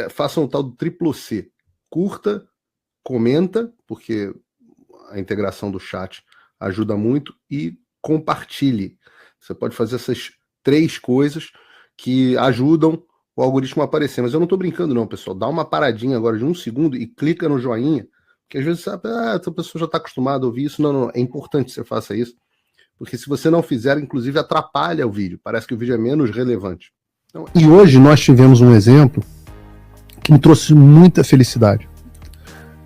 façam o tal do triplo C. Curta, comenta, porque a integração do chat ajuda muito, e compartilhe. Você pode fazer essas 3 coisas que ajudam o algoritmo a aparecer. Mas eu não estou brincando não, pessoal. Dá uma paradinha agora de 1 segundo e clica no joinha, porque às vezes sabe, essa pessoa já está acostumada a ouvir isso. Não, é importante que você faça isso, porque se você não fizer, inclusive atrapalha o vídeo. Parece que o vídeo é menos relevante. Então, e hoje nós tivemos um exemplo que me trouxe muita felicidade.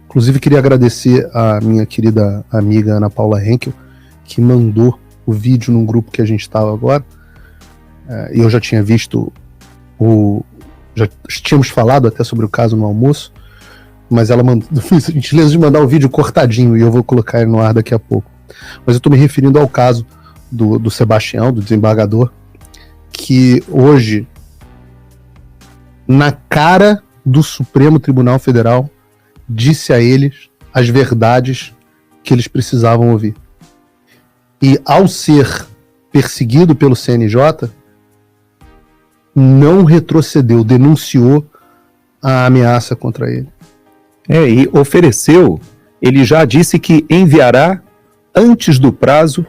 Inclusive, queria agradecer a minha querida amiga Ana Paula Henkel, que mandou o vídeo num grupo que a gente estava agora. E eu já tinha visto já tínhamos falado até sobre o caso no almoço, mas ela fez a gentileza de mandar o vídeo cortadinho e eu vou colocar ele no ar daqui a pouco. Mas eu estou me referindo ao caso do Sebastião, do desembargador, que hoje, na cara do Supremo Tribunal Federal, disse a eles as verdades que eles precisavam ouvir. E ao ser perseguido pelo CNJ, não retrocedeu, denunciou a ameaça contra ele. E ofereceu, ele já disse que enviará antes do prazo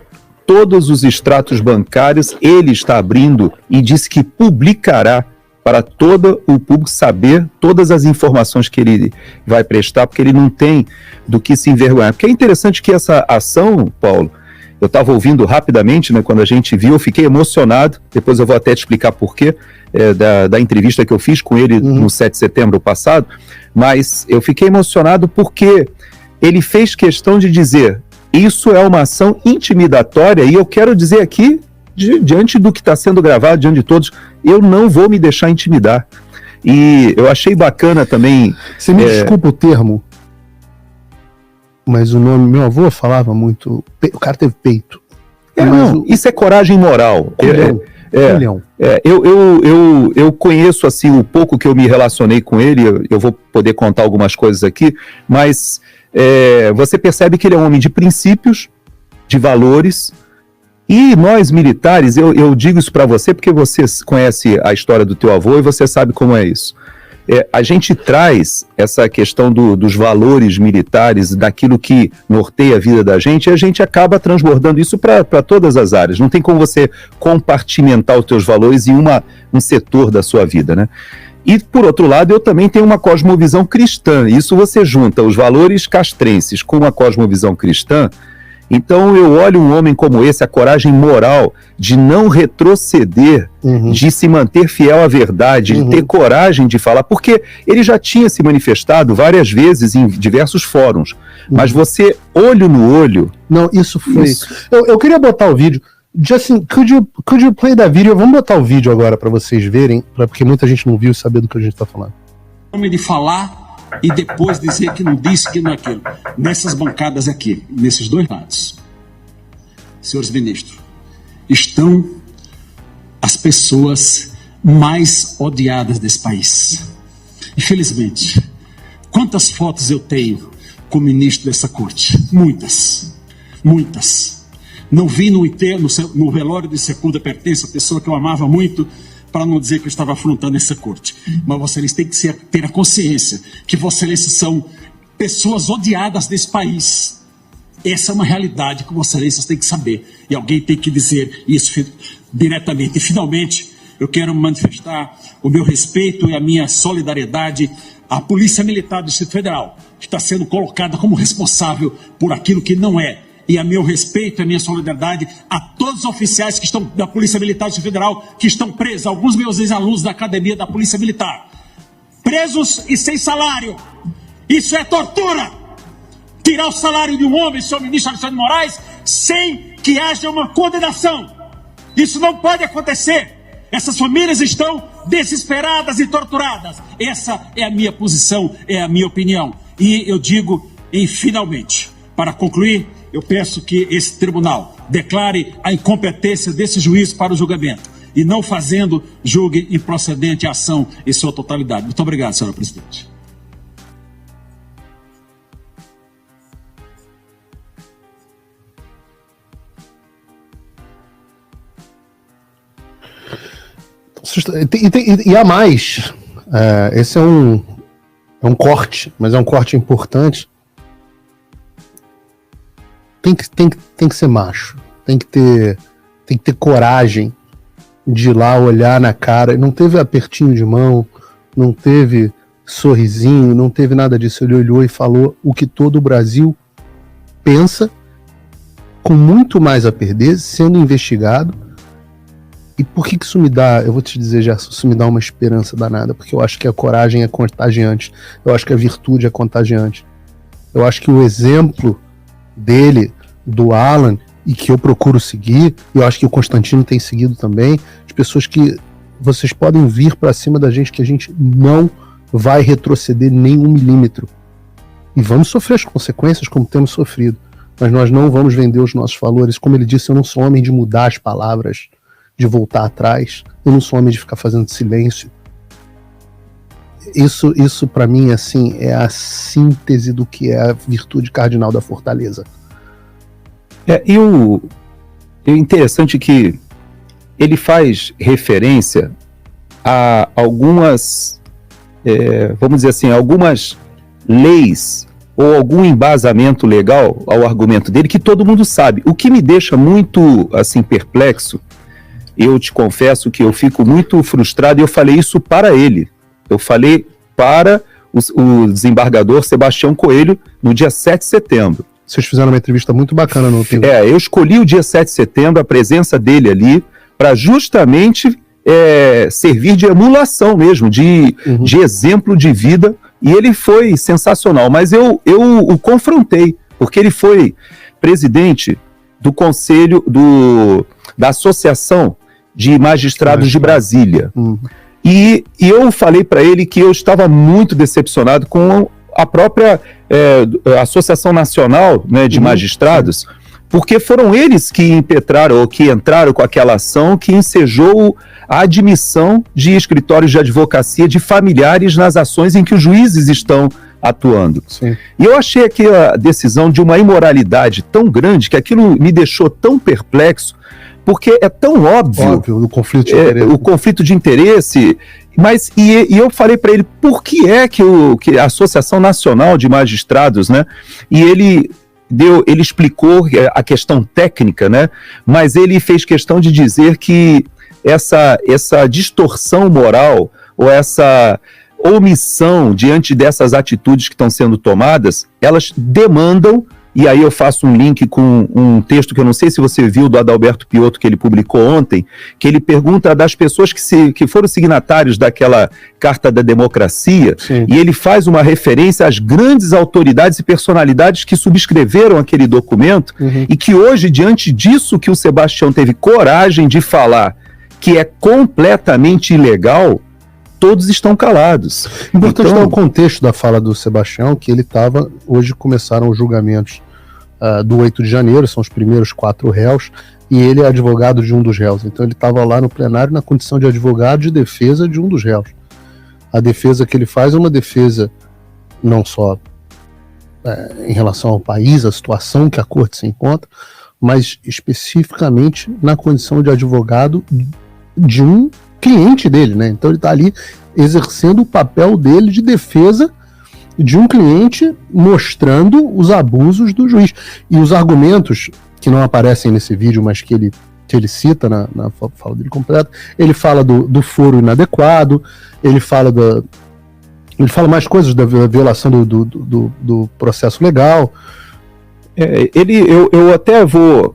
todos os extratos bancários, ele está abrindo e disse que publicará para todo o público saber todas as informações que ele vai prestar, porque ele não tem do que se envergonhar. Porque é interessante que essa ação, Paulo, eu estava ouvindo rapidamente, né, quando a gente viu, eu fiquei emocionado, depois eu vou até te explicar porquê, da entrevista que eu fiz com ele no 7 de setembro passado, mas eu fiquei emocionado porque ele fez questão de dizer, isso é uma ação intimidatória, e eu quero dizer aqui, diante do que está sendo gravado, diante de todos, eu não vou me deixar intimidar. E eu achei bacana também... Você me desculpa o termo, mas o nome, meu avô falava muito, o cara teve peito. Isso é coragem moral. Eu conheço assim o pouco que eu me relacionei com ele, eu vou poder contar algumas coisas aqui, mas você percebe que ele é um homem de princípios, de valores, e nós militares, eu digo isso para você porque você conhece a história do teu avô e você sabe como é isso. A gente traz essa questão dos valores militares, daquilo que norteia a vida da gente, e a gente acaba transbordando isso para todas as áreas. Não tem como você compartimentar os teus valores em um setor da sua vida, né? E, por outro lado, eu também tenho uma cosmovisão cristã. Isso você junta os valores castrenses com a cosmovisão cristã. Então eu olho um homem como esse, a coragem moral de não retroceder, de se manter fiel à verdade, de ter coragem de falar, porque ele já tinha se manifestado várias vezes em diversos fóruns, mas você, olho no olho... Não, isso foi... Eu queria botar o vídeo. Justin, could you play that video? Vamos botar o vídeo agora para vocês verem, porque muita gente não viu e saber do que a gente está falando. Homem de falar e depois dizer que não disse, que não é aquilo. Nessas bancadas aqui, nesses dois lados, senhores ministros, estão as pessoas mais odiadas desse país. Infelizmente, quantas fotos eu tenho com o ministro dessa corte? Muitas. Não vi no enterro, no velório de Secunda Pertence, a pessoa que eu amava muito, para não dizer que eu estava afrontando essa corte. Mas Vossa Excelência tem que ter a consciência que Vossa Excelência são pessoas odiadas desse país. Essa é uma realidade que Vossa Excelência tem que saber. E alguém tem que dizer isso diretamente. E, finalmente, eu quero manifestar o meu respeito e a minha solidariedade à Polícia Militar do Distrito Federal, que está sendo colocada como responsável por aquilo que não é. E a meu respeito e a minha solidariedade a todos os oficiais que estão da Polícia Militar do Distrito Federal, que estão presos, alguns meus ex-alunos da Academia da Polícia Militar, presos e sem salário. Isso é tortura! Tirar o salário de um homem, senhor ministro Alexandre de Moraes, sem que haja uma condenação. Isso não pode acontecer. Essas famílias estão desesperadas e torturadas. Essa é a minha posição, é a minha opinião. E eu digo, e finalmente, para concluir, eu peço que esse tribunal declare a incompetência desse juiz para o julgamento e não fazendo, julgue improcedente a ação em sua totalidade. Muito obrigado, senhora presidente. E há mais. Esse é um corte, mas é um corte importante. Tem que ser macho, tem que ter coragem de ir lá olhar na cara. Não teve apertinho de mão, não teve sorrisinho, não teve nada disso. Ele olhou e falou o que todo o Brasil pensa, com muito mais a perder, sendo investigado. E por que isso me dá, eu vou te dizer, Gerson, isso me dá uma esperança danada, porque eu acho que a coragem é contagiante, eu acho que a virtude é contagiante. Eu acho que o exemplo dele, do Alan, e que eu procuro seguir, e eu acho que o Constantino tem seguido também, de pessoas que vocês podem vir para cima da gente, que a gente não vai retroceder nem 1 milímetro. E vamos sofrer as consequências como temos sofrido, mas nós não vamos vender os nossos valores. Como ele disse, eu não sou homem de mudar as palavras, de voltar atrás, eu não sou homem de ficar fazendo silêncio. Isso para mim, assim, é a síntese do que é a virtude cardinal da fortaleza. E o interessante é que ele faz referência a algumas, vamos dizer assim, algumas leis ou algum embasamento legal ao argumento dele que todo mundo sabe. O que me deixa muito, assim, perplexo, eu te confesso que eu fico muito frustrado, e eu falei isso para ele. Eu falei para o desembargador Sebastião Coelho no dia 7 de setembro. Vocês fizeram uma entrevista muito bacana no tempo. Eu escolhi o dia 7 de setembro, a presença dele ali, para justamente servir de emulação mesmo, de exemplo de vida, e ele foi sensacional. Mas eu o confrontei, porque ele foi presidente do Conselho da Associação de Magistrados de Brasília. E eu falei para ele que eu estava muito decepcionado com a própria Associação Nacional, né, de Magistrados, porque foram eles que impetraram ou que entraram com aquela ação que ensejou a admissão de escritórios de advocacia de familiares nas ações em que os juízes estão atuando. Sim. E eu achei aquela decisão de uma imoralidade tão grande que aquilo me deixou tão perplexo, porque é tão óbvio o conflito de interesse. O conflito de interesse, mas e eu falei para ele por que é que a Associação Nacional de Magistrados, né, e ele explicou a questão técnica, né, mas ele fez questão de dizer que essa distorção moral ou essa omissão diante dessas atitudes que estão sendo tomadas, elas demandam. E aí eu faço um link com um texto que eu não sei se você viu, do Adalberto Piotto, que ele publicou ontem, que ele pergunta das pessoas que foram signatários daquela Carta da Democracia. Sim. E ele faz uma referência às grandes autoridades e personalidades que subscreveram aquele documento, e que hoje, diante disso que o Sebastião teve coragem de falar, que é completamente ilegal, todos estão calados. Importante dar o contexto da fala do Sebastião, que ele estava, hoje começaram os julgamentos do 8 de janeiro, são os primeiros 4 réus, e ele é advogado de um dos réus. Então ele estava lá no plenário na condição de advogado de defesa de um dos réus. A defesa que ele faz é uma defesa não só em relação ao país, a situação que a corte se encontra, mas especificamente na condição de advogado de um cliente dele, né? Então ele está ali exercendo o papel dele de defesa de um cliente, mostrando os abusos do juiz. E os argumentos que não aparecem nesse vídeo, mas que ele cita na fala dele completa, ele fala do foro inadequado, ele fala mais coisas da violação do processo legal. Eu até vou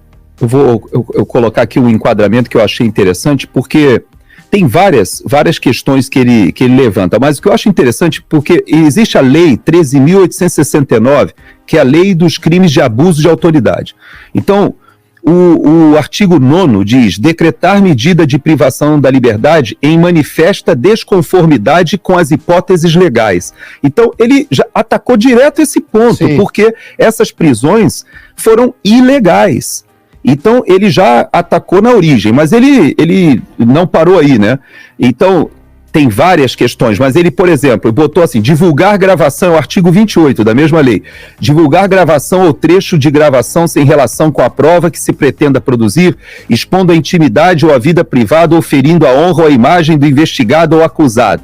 colocar aqui um enquadramento que eu achei interessante, porque tem várias questões que ele levanta, mas o que eu acho interessante, porque existe a Lei 13.869, que é a Lei dos Crimes de Abuso de Autoridade. Então, o artigo 9º diz: decretar medida de privação da liberdade em manifesta desconformidade com as hipóteses legais. Então, ele já atacou direto esse ponto, Sim. porque essas prisões foram ilegais. Então, ele já atacou na origem, mas ele não parou aí, né? Então, tem várias questões, mas ele, por exemplo, botou assim: divulgar gravação, o artigo 28 da mesma lei, divulgar gravação ou trecho de gravação sem relação com a prova que se pretenda produzir, expondo a intimidade ou a vida privada ou ferindo a honra ou a imagem do investigado ou acusado.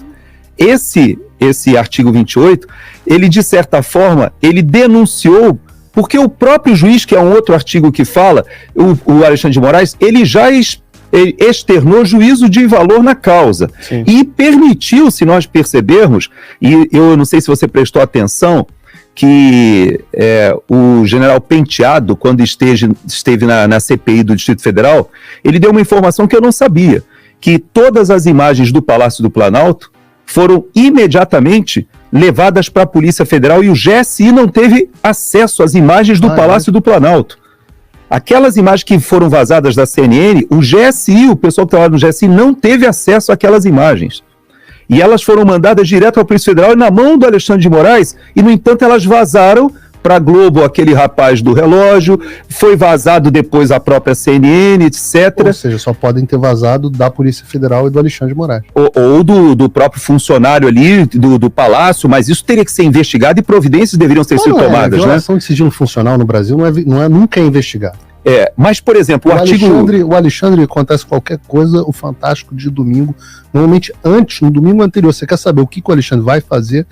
esse artigo 28, ele, de certa forma, ele denunciou, porque o próprio juiz, que é um outro artigo que fala, o Alexandre de Moraes, ele já externou juízo de valor na causa. Sim. E permitiu, se nós percebermos, e eu não sei se você prestou atenção, que o general Penteado, quando esteve na CPI do Distrito Federal, ele deu uma informação que eu não sabia, que todas as imagens do Palácio do Planalto foram imediatamente levadas para a Polícia Federal e o GSI não teve acesso às imagens do Palácio do Planalto. Aquelas imagens que foram vazadas da CNN, o GSI, o pessoal que trabalha no GSI, não teve acesso àquelas imagens. E elas foram mandadas direto à Polícia Federal e na mão do Alexandre de Moraes, e, no entanto, elas vazaram para a Globo, aquele rapaz do relógio, foi vazado depois a própria CNN, etc. Ou seja, só podem ter vazado da Polícia Federal e do Alexandre de Moraes. Ou do próprio funcionário ali, do Palácio, mas isso teria que ser investigado e providências deveriam ter sido tomadas. A violação de sigilo funcional no Brasil nunca é investigada. Mas, por exemplo, o Alexandre, acontece qualquer coisa, o Fantástico de domingo, normalmente no domingo anterior, você quer saber o que o Alexandre vai fazer,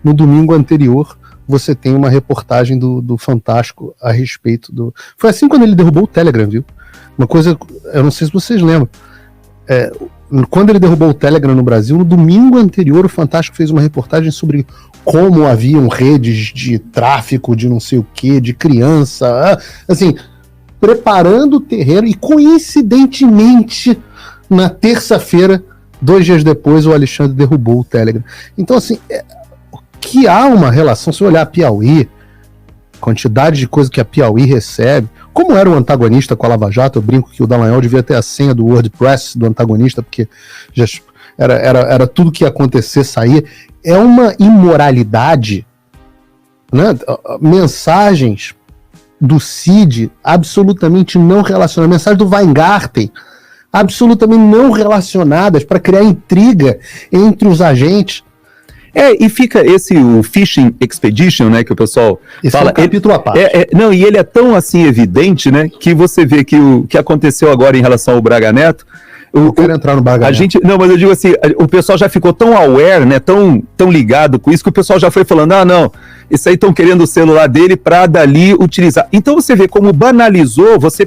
no domingo anterior você tem uma reportagem do Fantástico a respeito do... Foi assim quando ele derrubou o Telegram, viu? Uma coisa, eu não sei se vocês lembram, quando ele derrubou o Telegram no Brasil, no domingo anterior o Fantástico fez uma reportagem sobre como haviam redes de tráfico de não sei o que, de criança, assim, preparando o terreno, e coincidentemente, na terça-feira, 2 dias depois, o Alexandre derrubou o Telegram. Então, assim, que há uma relação, se olhar a Piauí, quantidade de coisa que a Piauí recebe, como era o antagonista com a Lava Jato, eu brinco que o Dallagnol devia ter a senha do WordPress do antagonista, porque já era tudo que ia acontecer, saía. É uma imoralidade, né? Mensagens do Cid absolutamente não relacionadas, mensagem do Weingarten absolutamente não relacionadas para criar intriga entre os agentes. E fica o Fishing Expedition, né, que o pessoal fala. É um capítulo à parte. Não, e ele é tão assim evidente, né, que você vê que o que aconteceu agora em relação ao Braga Neto. Eu quero entrar no Braga Neto. Não, mas eu digo assim, o pessoal já ficou tão aware, né, tão ligado com isso, que o pessoal já foi falando, não, isso aí estão querendo o celular dele para dali utilizar. Então você vê como banalizou você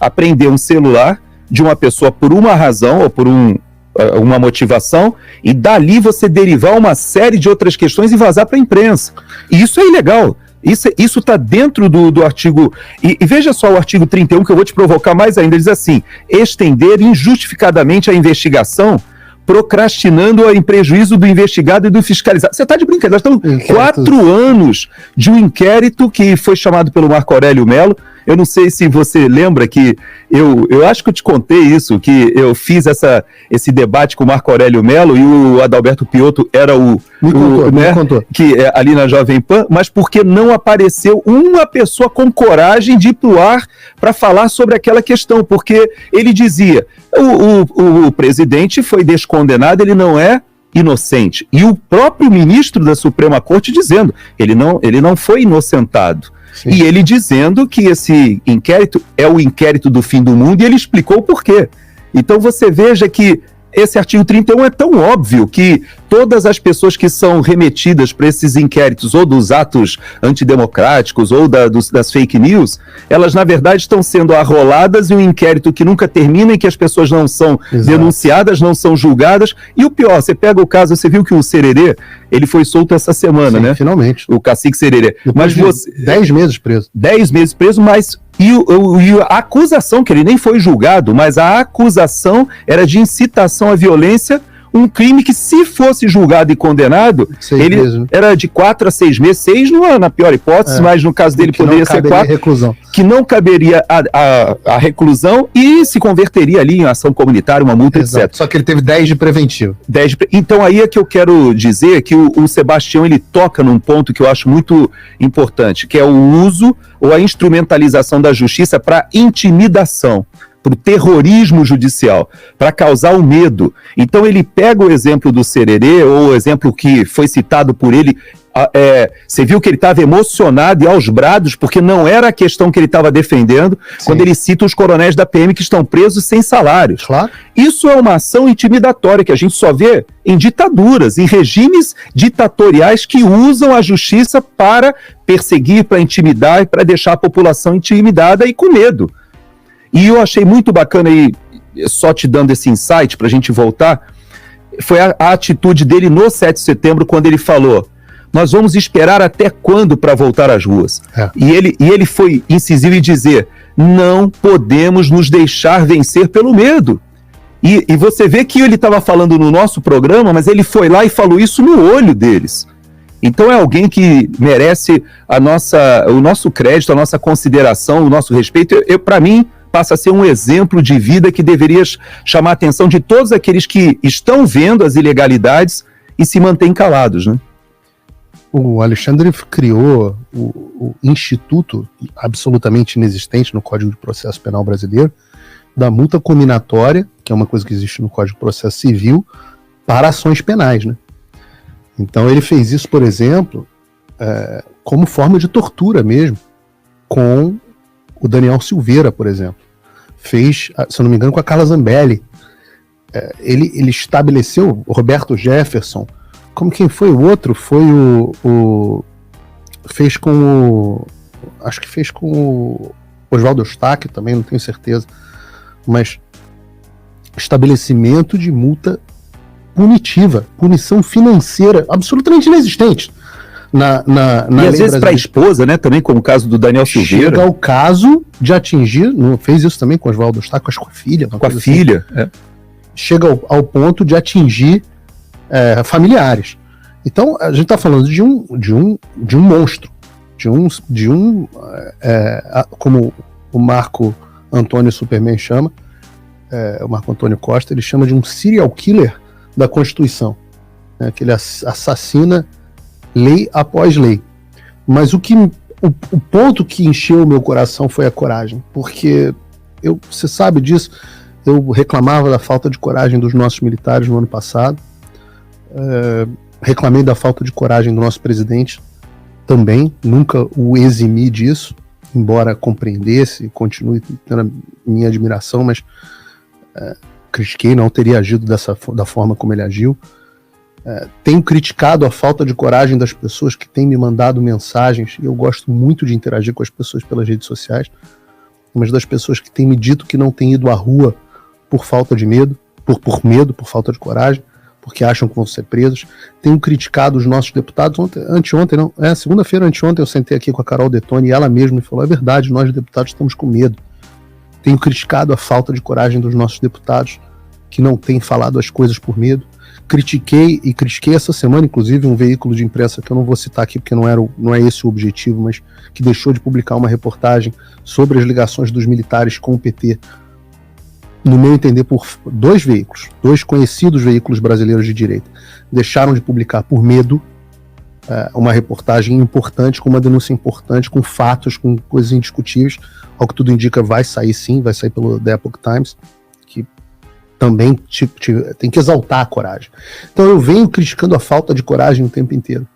aprender um celular de uma pessoa por uma razão ou por uma motivação, e dali você derivar uma série de outras questões e vazar para a imprensa. E isso é ilegal. Isso está dentro do artigo... E veja só o artigo 31, que eu vou te provocar mais ainda. Ele diz assim: estender injustificadamente a investigação, procrastinando-a em prejuízo do investigado e do fiscalizado. Você está de brincadeira. Nós estamos 4 anos de um inquérito que foi chamado pelo Marco Aurélio Mello. Eu não sei se você lembra que eu acho que eu te contei isso, que eu fiz esse debate com o Marco Aurélio Mello e o Adalberto Piotto era me contou. Que ali na Jovem Pan, mas porque não apareceu uma pessoa com coragem de ir pro ar para falar sobre aquela questão, porque ele dizia, o presidente foi descondenado, ele não é inocente. E o próprio ministro da Suprema Corte dizendo, ele não foi inocentado. Sim. E ele dizendo que esse inquérito é o inquérito do fim do mundo, e ele explicou o porquê. Então você veja que esse artigo 31 é tão óbvio que todas as pessoas que são remetidas para esses inquéritos, ou dos atos antidemocráticos, ou das fake news, elas na verdade estão sendo arroladas em um inquérito que nunca termina, em que as pessoas não são denunciadas, não são julgadas. E o pior, você pega o caso, você viu que o Sererê, ele foi solto essa semana, né? Finalmente. O cacique Sererê. Mas você 10 meses preso. 10 meses preso, mas... E a acusação, que ele nem foi julgado, mas a acusação era de incitação à violência, um crime que, se fosse julgado e condenado, era de 4 a 6 meses, 6 na pior hipótese, mas no caso dele poderia ser 4, reclusão. Que não caberia a reclusão e se converteria ali em ação comunitária, uma multa, etc. Só que ele teve 10 de preventivo. Então aí é que eu quero dizer que o Sebastião, ele toca num ponto que eu acho muito importante, que é o uso ou a instrumentalização da justiça para intimidação, para o terrorismo judicial, para causar o medo. Então ele pega o exemplo do Sererê, ou o exemplo que foi citado por ele, você viu que ele estava emocionado e aos brados, porque não era a questão que ele estava defendendo, sim, quando ele cita os coronéis da PM que estão presos sem salários. Claro. Isso é uma ação intimidatória que a gente só vê em ditaduras, em regimes ditatoriais que usam a justiça para perseguir, para intimidar e para deixar a população intimidada e com medo. E eu achei muito bacana, aí, só te dando esse insight para a gente voltar, foi a atitude dele no 7 de setembro, quando ele falou: nós vamos esperar até quando para voltar às ruas? E ele foi incisivo em dizer: não podemos nos deixar vencer pelo medo. E você vê que ele estava falando no nosso programa, mas ele foi lá e falou isso no olho deles. Então é alguém que merece o nosso crédito, a nossa consideração, o nosso respeito. Para mim, passa a ser um exemplo de vida que deveria chamar a atenção de todos aqueles que estão vendo as ilegalidades e se mantêm calados, né? O Alexandre criou o instituto absolutamente inexistente no Código de Processo Penal brasileiro da multa combinatória, que é uma coisa que existe no Código de Processo Civil, para ações penais, né? Então ele fez isso, por exemplo, como forma de tortura mesmo, com o Daniel Silveira, por exemplo. Fez, se eu não me engano, com a Carla Zambelli. Ele estabeleceu o Roberto Jefferson. Como quem foi o outro? Foi fez com o... Acho que fez com o Oswaldo Eustáquio também, não tenho certeza. Mas estabelecimento de multa punitiva, punição financeira absolutamente inexistente na e às vezes para a esposa, né, também, como o caso do Daniel Silveira. Chega ao caso de atingir, não fez isso também com o Oswaldo Eustáquio, acho que com a filha. Com a filha, assim. Chega ao ponto de atingir familiares. Então a gente está falando de um monstro, como o Marco Antônio Superman chama, o Marco Antônio Costa, ele chama de um serial killer da Constituição, né, que ele assassina lei após lei. Mas o ponto que encheu o meu coração foi a coragem, porque você sabe disso, eu reclamava da falta de coragem dos nossos militares no ano passado, reclamei da falta de coragem do nosso presidente também, nunca o eximi disso, embora compreendesse, continue tendo a minha admiração, mas critiquei, não teria agido da forma como ele agiu. Tenho criticado a falta de coragem das pessoas que têm me mandado mensagens, e eu gosto muito de interagir com as pessoas pelas redes sociais, mas das pessoas que têm me dito que não têm ido à rua por falta de medo, por medo, por falta de coragem, porque acham que vão ser presos. Tenho criticado os nossos deputados. Segunda-feira, anteontem, eu sentei aqui com a Carol Detoni e ela mesma me falou: é verdade, nós deputados estamos com medo. Tenho criticado a falta de coragem dos nossos deputados, que não têm falado as coisas por medo. Critiquei essa semana, inclusive, um veículo de imprensa que eu não vou citar aqui porque não é esse o objetivo, mas que deixou de publicar uma reportagem sobre as ligações dos militares com o PT, no meu entender, por dois conhecidos veículos brasileiros de direita. Deixaram de publicar por medo uma reportagem importante, com uma denúncia importante, com fatos, com coisas indiscutíveis. Ao que tudo indica, vai sair sim, vai sair pelo The Epoch Times, que também tem que exaltar a coragem. Então eu venho criticando a falta de coragem o tempo inteiro.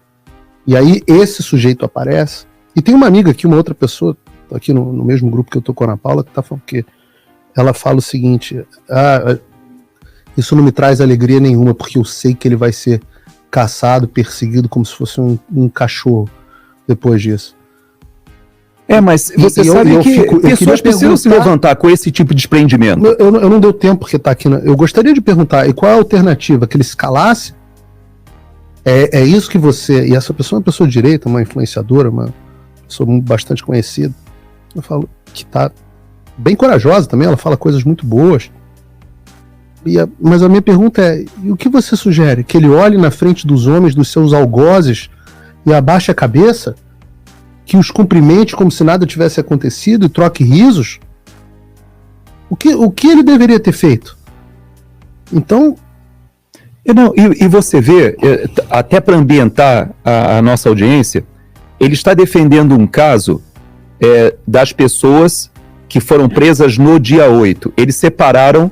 E aí esse sujeito aparece, e tem uma amiga aqui, uma outra pessoa, aqui no mesmo grupo que eu tô com a Ana Paula, que tá falando que ela fala o seguinte: isso não me traz alegria nenhuma, porque eu sei que ele vai ser caçado, perseguido como se fosse um cachorro depois disso. Mas você sabe que pessoas precisam se levantar com esse tipo de desprendimento. Eu não deu tempo porque tá aqui. Eu gostaria de perguntar, e qual é a alternativa? Que ele se calasse? É isso que você... E essa pessoa é uma pessoa de direita, uma influenciadora, uma pessoa bastante conhecida. Eu falo que tá bem corajosa também, ela fala coisas muito boas. Mas a minha pergunta é: e o que você sugere? Que ele olhe na frente dos homens, dos seus algozes, e abaixe a cabeça? Que os cumprimente como se nada tivesse acontecido e troque risos? O que ele deveria ter feito? Então... E você vê, até para ambientar a nossa audiência, ele está defendendo um caso das pessoas que foram presas no dia 8. Eles separaram,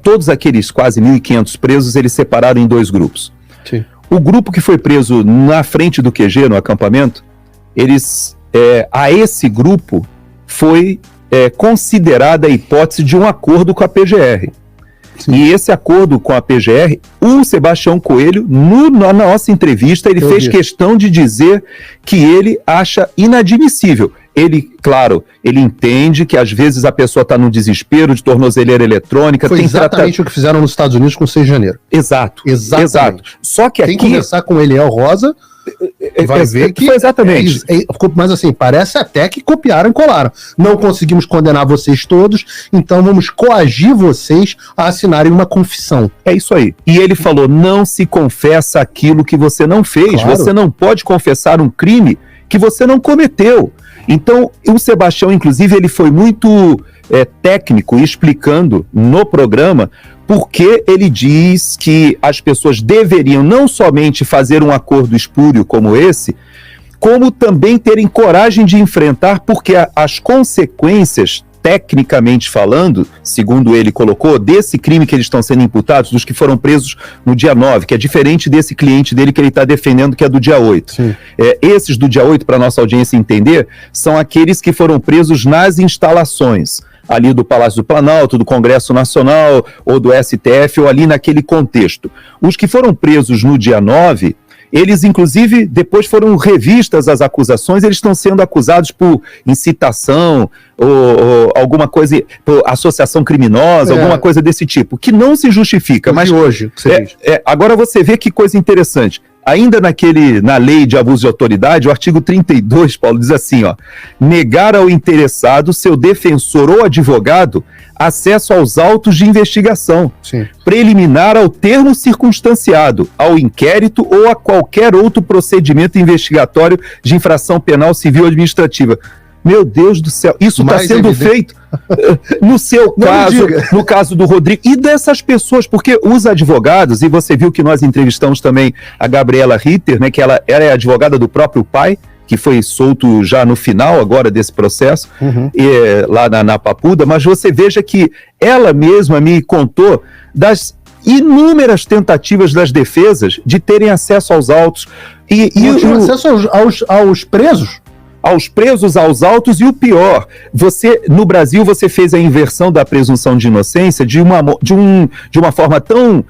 todos aqueles quase 1.500 presos, eles separaram em dois grupos. Sim. O grupo que foi preso na frente do QG, no acampamento, a esse grupo foi considerada a hipótese de um acordo com a PGR. Sim. E esse acordo com a PGR, o Sebastião Coelho, na nossa entrevista, ele fez questão de dizer que ele acha inadmissível. Ele, claro, ele entende que às vezes a pessoa está no desespero de tornozeleira eletrônica. Foi exatamente o que fizeram nos Estados Unidos com o 6 de janeiro. Exato. Só que quem conversar com Eliel Rosa vai ver que... Foi exatamente. Mas assim, parece até que copiaram e colaram. Não conseguimos condenar vocês todos, então vamos coagir vocês a assinarem uma confissão. É isso aí. E ele falou, não se confessa aquilo que você não fez. Claro. Você não pode confessar um crime que você não cometeu. Então, o Sebastião, inclusive, ele foi muito técnico explicando no programa porque ele diz que as pessoas deveriam não somente fazer um acordo espúrio como esse, como também terem coragem de enfrentar, porque as consequências, tecnicamente falando, segundo ele colocou, desse crime que eles estão sendo imputados, dos que foram presos no dia 9, que é diferente desse cliente dele que ele está defendendo, que é do dia 8. Esses do dia 8, para a nossa audiência entender, são aqueles que foram presos nas instalações, ali do Palácio do Planalto, do Congresso Nacional, ou do STF, ou ali naquele contexto. Os que foram presos no dia 9... eles, inclusive, depois foram revistas as acusações, eles estão sendo acusados por incitação ou alguma coisa, por associação criminosa, alguma coisa desse tipo, que não se justifica. Mas hoje, agora você vê que coisa interessante. Ainda na lei de abuso de autoridade, o artigo 32, Paulo, diz assim, negar ao interessado, seu defensor ou advogado, acesso aos autos de investigação, preliminar ao termo circunstanciado, ao inquérito ou a qualquer outro procedimento investigatório de infração penal, civil ou administrativa. Meu Deus do céu, isso está sendo feito no seu caso, no caso do Rodrigo, e dessas pessoas, porque os advogados, e você viu que nós entrevistamos também a Gabriela Ritter, né, que ela é advogada do próprio pai, que foi solto já no final agora desse processo, lá na Papuda, mas você veja que ela mesma me contou das inúmeras tentativas das defesas de terem acesso aos autos. Acesso aos presos? Aos presos, aos autos, e o pior, no Brasil você fez a inversão da presunção de inocência de uma forma tão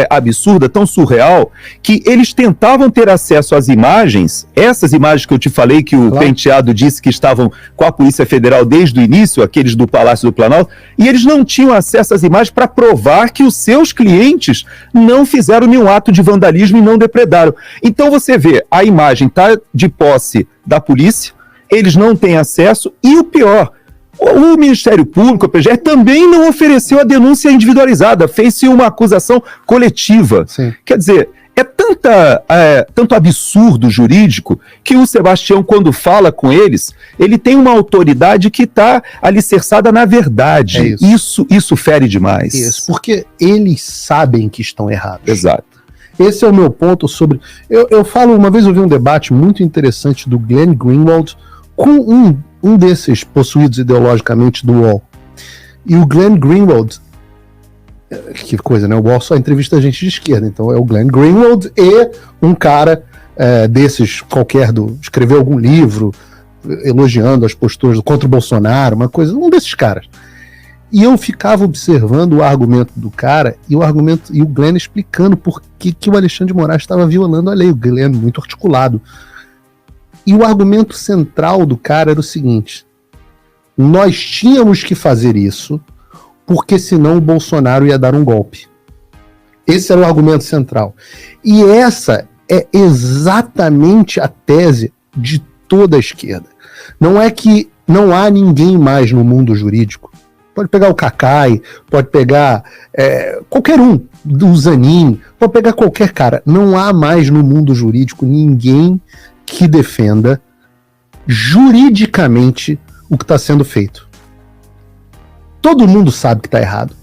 absurda, tão surreal, que eles tentavam ter acesso às imagens, essas imagens que eu te falei, que o Penteado disse que estavam com a Polícia Federal desde o início, aqueles do Palácio do Planalto, e eles não tinham acesso às imagens para provar que os seus clientes não fizeram nenhum ato de vandalismo e não depredaram. Então você vê, a imagem está de posse da polícia, eles não têm acesso, e o pior, o Ministério Público, a PGR, também não ofereceu a denúncia individualizada, fez-se uma acusação coletiva. Quer dizer, tanto absurdo jurídico que o Sebastião, quando fala com eles, ele tem uma autoridade que está alicerçada na verdade. Isso fere demais. Porque eles sabem que estão errados. Exato. Esse é o meu ponto sobre... Eu falo, uma vez eu vi um debate muito interessante do Glenn Greenwald com um desses possuídos ideologicamente do UOL. E o Glenn Greenwald... Que coisa, né? O UOL só entrevista gente de esquerda. Então é o Glenn Greenwald e um cara desses qualquer escreveu algum livro elogiando as posturas contra o Bolsonaro, uma coisa... Um desses caras. E eu ficava observando o argumento do cara e o Glenn explicando por que o Alexandre de Moraes estava violando a lei. O Glenn muito articulado. E o argumento central do cara era o seguinte: nós tínhamos que fazer isso porque senão o Bolsonaro ia dar um golpe. Esse era o argumento central. E essa é exatamente a tese de toda a esquerda. Não é que não há ninguém mais no mundo jurídico. Pode pegar o Cacai, pode pegar qualquer um, do Zanin, pode pegar qualquer cara. Não há mais no mundo jurídico ninguém que defenda juridicamente o que está sendo feito. Todo mundo sabe que está errado,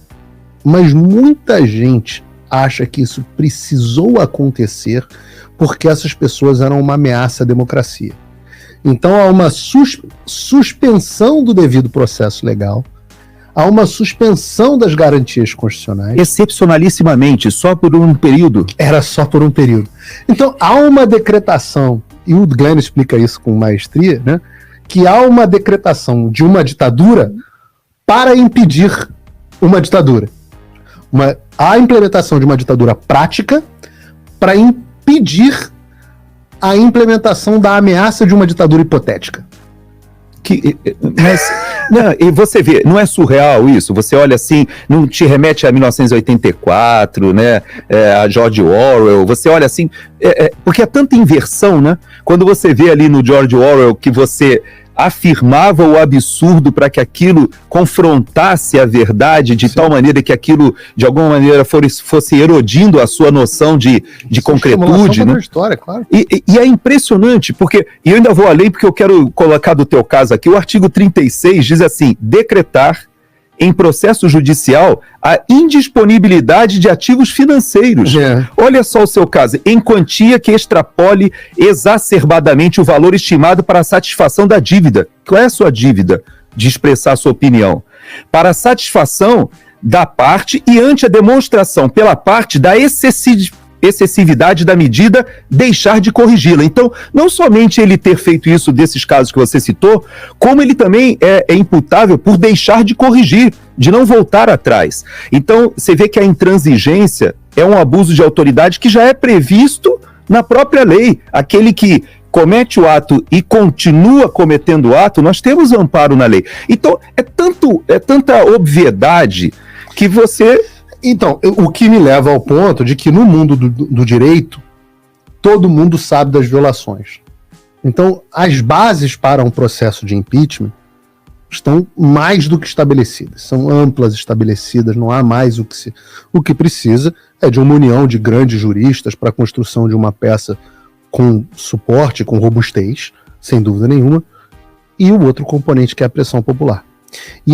mas muita gente acha que isso precisou acontecer porque essas pessoas eram uma ameaça à democracia. Então há uma suspensão do devido processo legal, há uma suspensão das garantias constitucionais. Excepcionalissimamente, só por um período. Era só por um período. Então, há uma decretação, e o Glenn explica isso com maestria, né, que há uma decretação de uma ditadura para impedir uma ditadura. A implementação de uma ditadura prática para impedir a implementação da ameaça de uma ditadura hipotética. E você vê, não é surreal isso? Você olha assim, não te remete a 1984, né? A George Orwell, você olha assim, porque é tanta inversão, né? Quando você vê ali no George Orwell que você afirmava o absurdo para que aquilo confrontasse a verdade de tal maneira que aquilo, de alguma maneira, fosse erodindo a sua noção de concretude, né? História, claro. E é impressionante, porque, e eu ainda vou além, porque eu quero colocar do teu caso aqui, o artigo 36 diz assim: decretar em processo judicial a indisponibilidade de ativos financeiros. Olha só o seu caso, em quantia que extrapole exacerbadamente o valor estimado para a satisfação da dívida. Qual é a sua dívida? De expressar a sua opinião. Para a satisfação da parte e ante a demonstração pela parte da excessividade da medida, deixar de corrigi-la. Então, não somente ele ter feito isso desses casos que você citou, como ele também é imputável por deixar de corrigir, de não voltar atrás. Então, você vê que a intransigência é um abuso de autoridade que já é previsto na própria lei. Aquele que comete o ato e continua cometendo o ato, nós temos amparo na lei. Então, é tanta obviedade que você... Então, o que me leva ao ponto de que no mundo do direito, todo mundo sabe das violações. Então, as bases para um processo de impeachment estão mais do que estabelecidas, são amplas estabelecidas, não há mais o que precisa é de uma união de grandes juristas para a construção de uma peça com suporte, com robustez, sem dúvida nenhuma, e o outro componente que é a pressão popular.